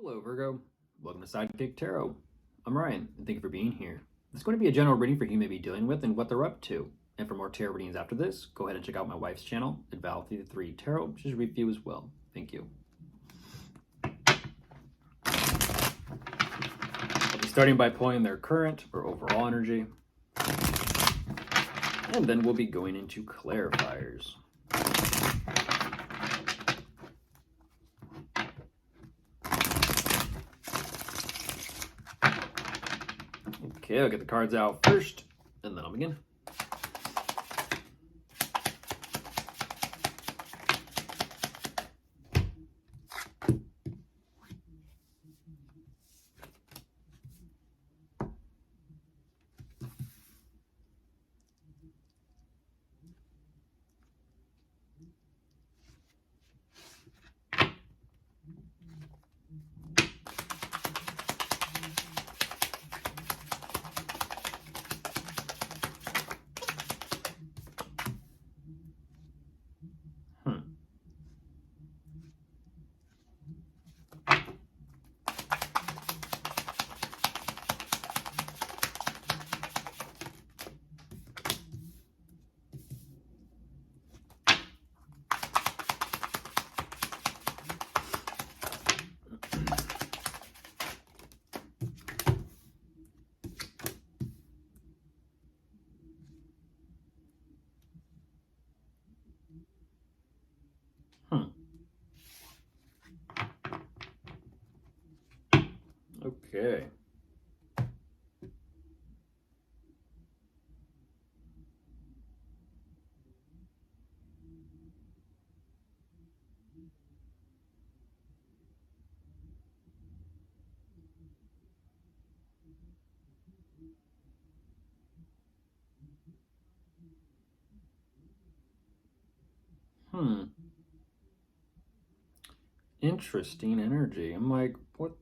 Hello, Virgo. Welcome to Sidekick Tarot. I'm Ryan, and thank you for being here. This is going to be a general reading for who you may be dealing with and what they're up to. And for more tarot readings after this, go ahead and check out my wife's channel at Val3 Tarot. She's read for you as well. Thank you. I'll be starting by pulling their current or overall energy. And then we'll be going into clarifiers. Okay, I'll get the cards out first, and then I'll begin. Okay. Interesting energy. I'm like, what?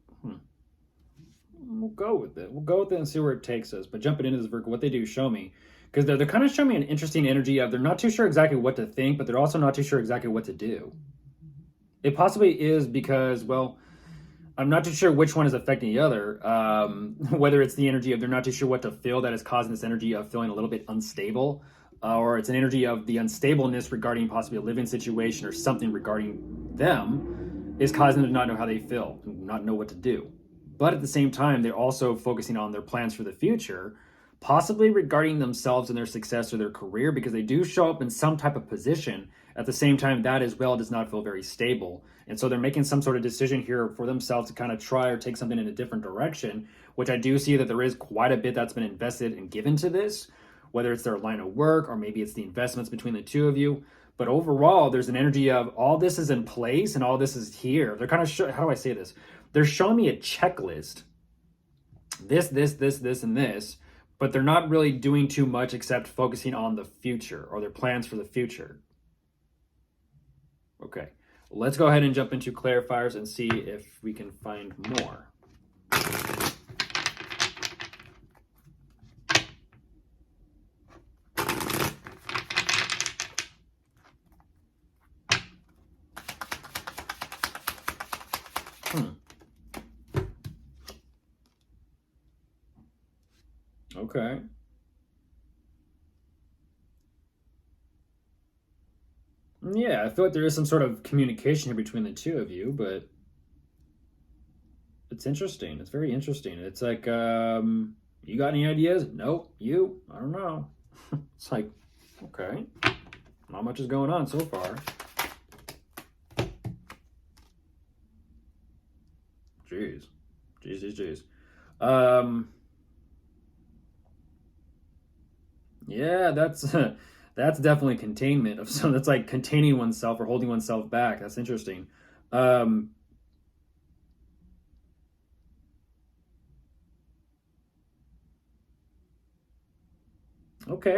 We'll go with it. We'll go with it and see where it takes us. But jumping into this, Virgo, what they do show me, because they're kind of showing me an interesting energy of they're not too sure exactly what to think, but they're also not too sure exactly what to do. It possibly is because, well, I'm not too sure which one is affecting the other. Whether it's the energy of they're not too sure what to feel that is causing this energy of feeling a little bit unstable, or it's an energy of the unstableness regarding possibly a living situation or something regarding them is causing them to not know how they feel and not know what to do. But at the same time, they're also focusing on their plans for the future, possibly regarding themselves and their success or their career, because they do show up in some type of position. At the same time, that as well does not feel very stable. And so they're making some sort of decision here for themselves to kind of try or take something in a different direction, which I do see that there is quite a bit that's been invested and given to this, whether it's their line of work or maybe it's the investments between the two of you. But overall, there's an energy of all this is in place and all this is here. They're kind of, how do I say this? They're showing me a checklist. This, and this, but they're not really doing too much except focusing on the future or their plans for the future. Okay, let's go ahead and jump into clarifiers and see if we can find more. Okay. Yeah, I feel like there is some sort of communication here between the two of you, but it's interesting. It's very interesting. It's like, you got any ideas? Nope. You? I don't know. It's like, okay. Not much is going on so far. Jeez. Jeez. Yeah, that's definitely containment of some. That's like containing oneself or holding oneself back. That's interesting. Okay,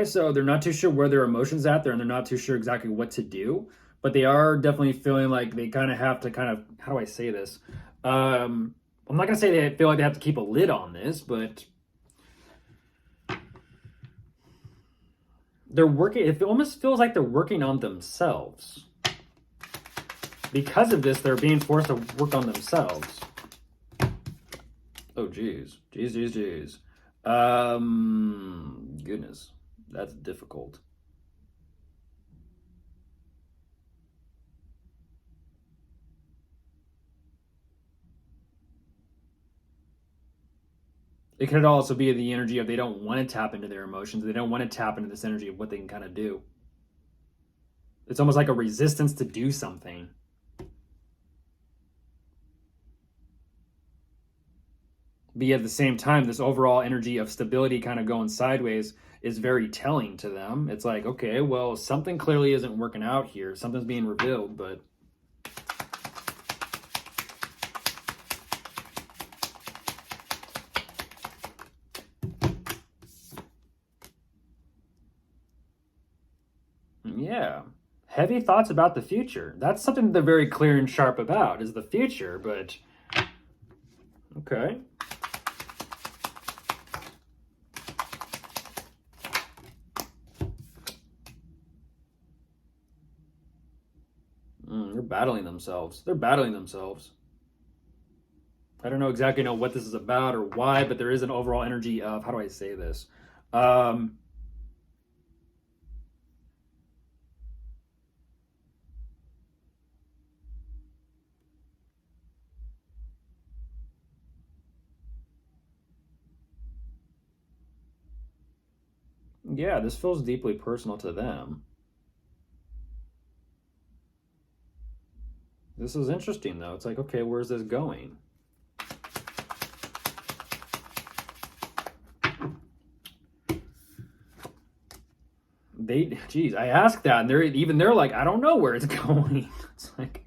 so they're not too sure where their emotions at there, and they're not too sure exactly what to do, but they are definitely feeling like they kind of have to how do I say this? I'm not gonna say they feel like they have to keep a lid on this, but they're working. It almost feels like they're working on themselves. Because of this, they're being forced to work on themselves. Oh, geez. Geez, geez, geez. Goodness. That's difficult. It could also be the energy of they don't want to tap into their emotions. They don't want to tap into this energy of what they can kind of do. It's almost like a resistance to do something. But yet at the same time, this overall energy of stability kind of going sideways is very telling to them. It's like, okay, well, something clearly isn't working out here. Something's being revealed, but yeah. Heavy thoughts about the future. That's something they're very clear and sharp about, is the future, but okay. They're battling themselves. They're battling themselves. I don't know exactly know what this is about or why, but there is an overall energy of, how do I say this? Um, yeah, this feels deeply personal to them. This is interesting though. It's like, okay, where's this going? Geez, I asked that, and they're like, I don't know where it's going. It's like,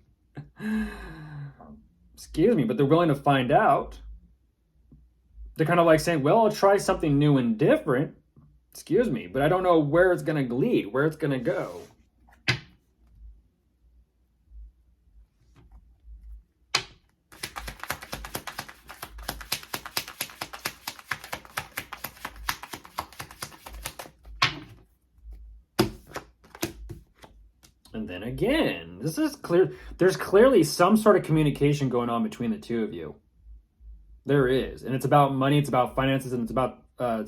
excuse me, but they're willing to find out. They're kind of like saying, well, I'll try something new and different. Excuse me, but I don't know where it's going to lead, where it's going to go. And then again, this is clear. There's clearly some sort of communication going on between the two of you. There is. And it's about money, it's about finances, and it's about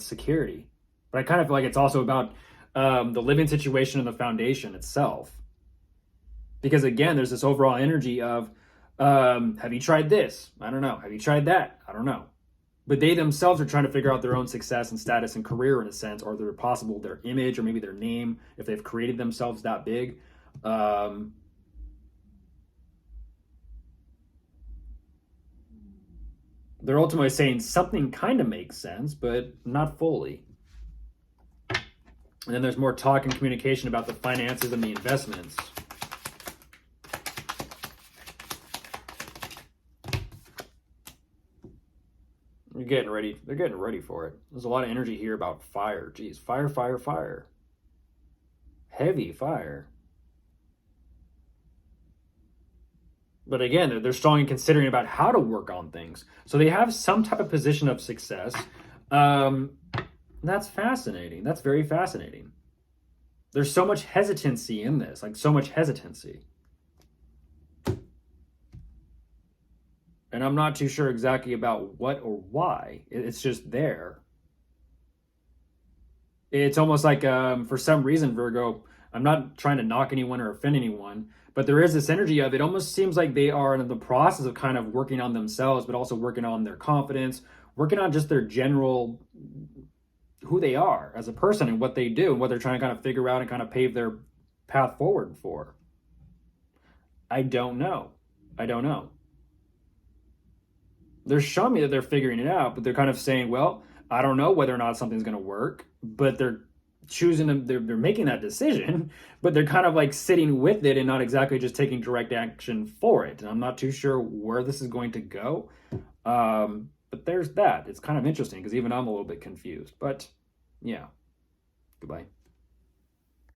security. But I kind of feel like it's also about the living situation and the foundation itself. Because again, there's this overall energy of, have you tried this? I don't know. Have you tried that? I don't know. But they themselves are trying to figure out their own success and status and career in a sense, or their image, or maybe their name, if they've created themselves that big. They're ultimately saying something kind of makes sense, but not fully. And then there's more talk and communication about the finances and the investments. You're getting ready. They're getting ready for it. There's a lot of energy here about fire. Geez, fire, fire, fire. Heavy fire. But again, they're strong in considering about how to work on things. So they have some type of position of success. That's fascinating. That's very fascinating. There's so much hesitancy in this, like so much hesitancy. And I'm not too sure exactly about what or why. It's just there. It's almost like, for some reason, Virgo, I'm not trying to knock anyone or offend anyone, but there is this energy of, it almost seems like they are in the process of kind of working on themselves, but also working on their confidence, working on just their general, who they are as a person and what they do and what they're trying to kind of figure out and kind of pave their path forward for. I don't know. I don't know. They're showing me that they're figuring it out, but they're kind of saying, well, I don't know whether or not something's going to work, but they're choosing them. They're making that decision, but they're kind of like sitting with it and not exactly just taking direct action for it. And I'm not too sure where this is going to go. But there's that. It's kind of interesting because even I'm a little bit confused, but yeah. Goodbye.